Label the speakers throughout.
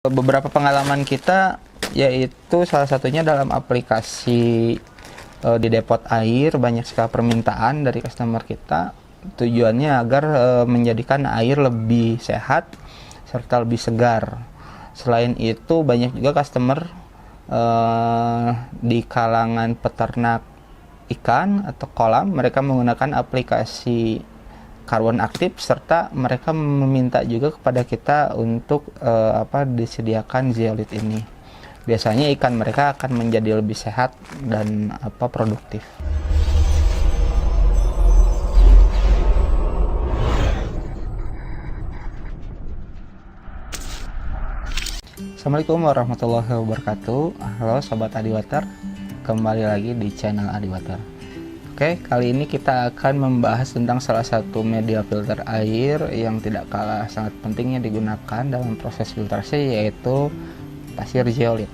Speaker 1: Beberapa pengalaman kita yaitu salah satunya dalam aplikasi di depot air, banyak sekali permintaan dari customer kita. Tujuannya agar menjadikan air lebih sehat serta lebih segar. Selain itu banyak juga customer di kalangan peternak ikan atau kolam, mereka menggunakan aplikasi karbon aktif, serta mereka meminta juga kepada kita untuk disediakan zeolit ini. Biasanya ikan mereka akan menjadi lebih sehat dan produktif. Assalamualaikum warahmatullahi wabarakatuh. Halo Sobat Adiwater, kembali lagi di channel Adiwater. Oke, kali ini kita akan membahas tentang salah satu media filter air yang tidak kalah sangat pentingnya digunakan dalam proses filtrasi, yaitu pasir zeolit.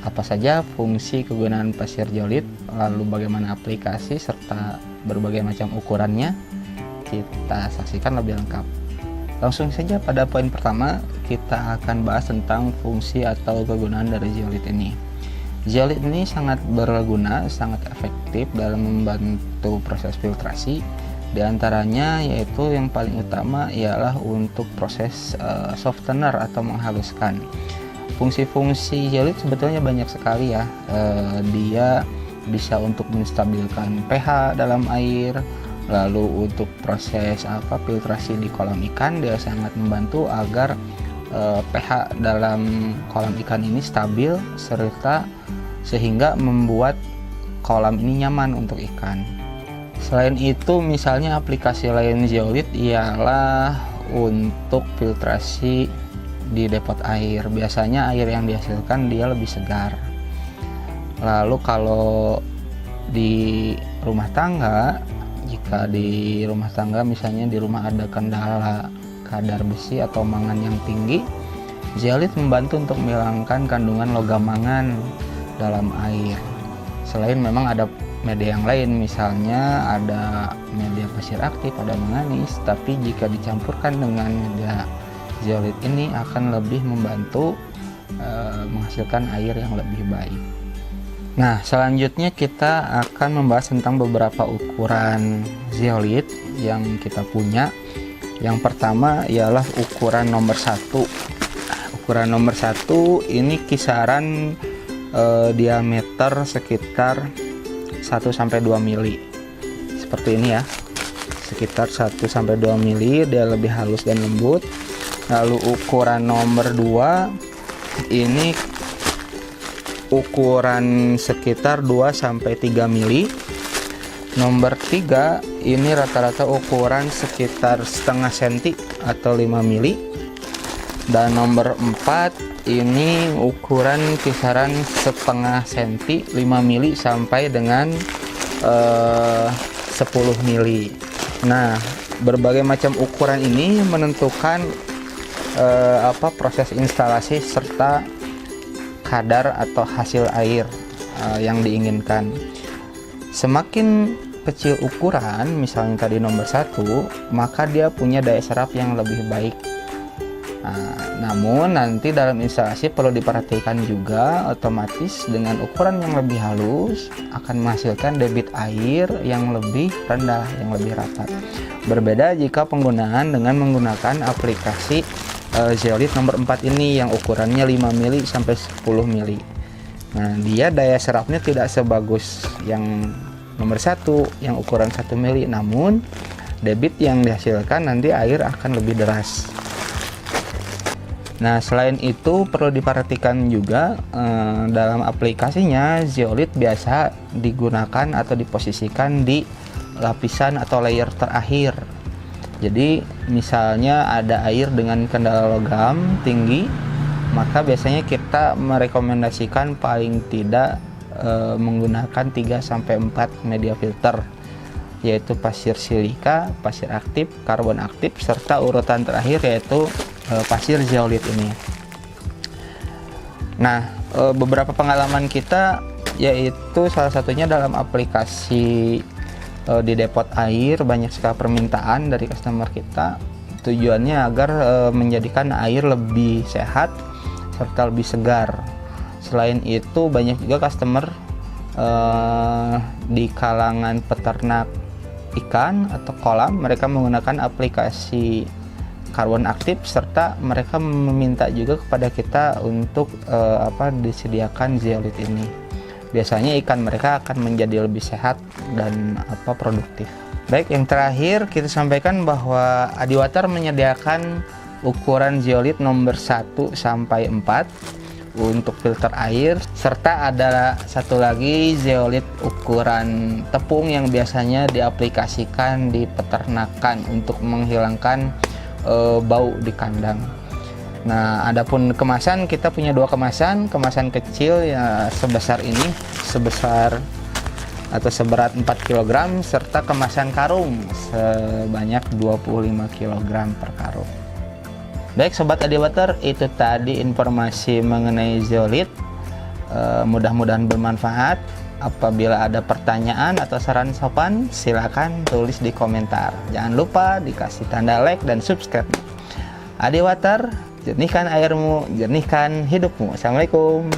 Speaker 1: Apa saja fungsi kegunaan pasir zeolit, lalu bagaimana aplikasi serta berbagai macam ukurannya, kita saksikan lebih lengkap. Langsung saja pada poin pertama, kita akan bahas tentang fungsi atau kegunaan dari zeolit ini. Zeolit ini sangat berguna, sangat efektif dalam membantu proses filtrasi. Di antaranya yaitu yang paling utama ialah untuk proses softener atau menghaluskan. Fungsi-fungsi zeolit sebetulnya banyak sekali ya. Dia bisa untuk menstabilkan pH dalam air. Lalu untuk proses filtrasi di kolam ikan, dia sangat membantu agar pH dalam kolam ikan ini stabil, serta sehingga membuat kolam ini nyaman untuk ikan. Selain itu, misalnya aplikasi lain zeolit ialah untuk filtrasi di depot air. Biasanya air yang dihasilkan dia lebih segar. Lalu kalau di rumah tangga, jika di rumah tangga misalnya di rumah ada kendala kadar besi atau mangan yang tinggi, zeolit membantu untuk menghilangkan kandungan logam mangan dalam air. Selain memang ada media yang lain, misalnya ada media pasir aktif, ada manganis, tapi jika dicampurkan dengan media zeolit ini akan lebih membantu menghasilkan air yang lebih baik. Nah, selanjutnya kita akan membahas tentang beberapa ukuran zeolit yang kita punya. Yang pertama ialah ukuran nomor 1. Ukuran nomor 1 ini kisaran diameter sekitar 1-2 mili. Seperti ini ya. Sekitar 1-2 mili, dia lebih halus dan lembut. Lalu ukuran nomor 2 ini ukuran sekitar 2-3 mili. Nomor 3 ini rata-rata ukuran sekitar setengah senti atau 5 mili. Dan nomor 4 ini ukuran kisaran setengah senti, 5 mili sampai dengan 10 mili. Nah, berbagai macam ukuran ini menentukan proses instalasi serta kadar atau hasil air yang diinginkan. Semakin kecil ukuran, misalnya tadi nomor 1, maka dia punya daya serap yang lebih baik. Namun nanti dalam instalasi perlu diperhatikan juga, otomatis dengan ukuran yang lebih halus akan menghasilkan debit air yang lebih rendah, yang lebih rapat. Berbeda jika penggunaan dengan menggunakan aplikasi zeolit nomor 4 ini yang ukurannya 5 mili sampai 10 mili. Nah, dia daya serapnya tidak sebagus yang nomor 1 yang ukuran 1 mili, namun debit yang dihasilkan nanti air akan lebih deras. Nah, selain itu perlu diperhatikan juga dalam aplikasinya zeolit biasa digunakan atau diposisikan di lapisan atau layer terakhir. Jadi misalnya ada air dengan kendala logam tinggi, maka biasanya kita merekomendasikan paling tidak menggunakan 3-4 media filter, yaitu pasir silika, pasir aktif, karbon aktif, serta urutan terakhir yaitu pasir zeolit ini. Nah, beberapa pengalaman kita yaitu salah satunya dalam aplikasi di depot air, banyak sekali permintaan dari customer kita. Tujuannya agar menjadikan air lebih sehat serta lebih segar. Selain itu banyak juga customer di kalangan peternak ikan atau kolam, mereka menggunakan aplikasi karbon aktif, serta mereka meminta juga kepada kita untuk disediakan zeolit ini. Biasanya ikan mereka akan menjadi lebih sehat dan produktif. Baik, yang terakhir kita sampaikan bahwa Adiwater menyediakan ukuran zeolit nomor 1 sampai 4 untuk filter air, serta ada satu lagi zeolit ukuran tepung yang biasanya diaplikasikan di peternakan untuk menghilangkan bau di kandang. Nah, adapun kemasan, kita punya 2 kemasan kecil ya sebesar ini, seberat 4 kg, serta kemasan karung sebanyak 25 kg per karung. Baik Sobat Adiwater, itu tadi informasi mengenai zeolit. Mudah-mudahan bermanfaat. Apabila ada pertanyaan atau saran sopan, silakan tulis di komentar. Jangan lupa dikasih tanda like dan subscribe. Adiwater, jernihkan airmu, jernihkan hidupmu. Assalamualaikum.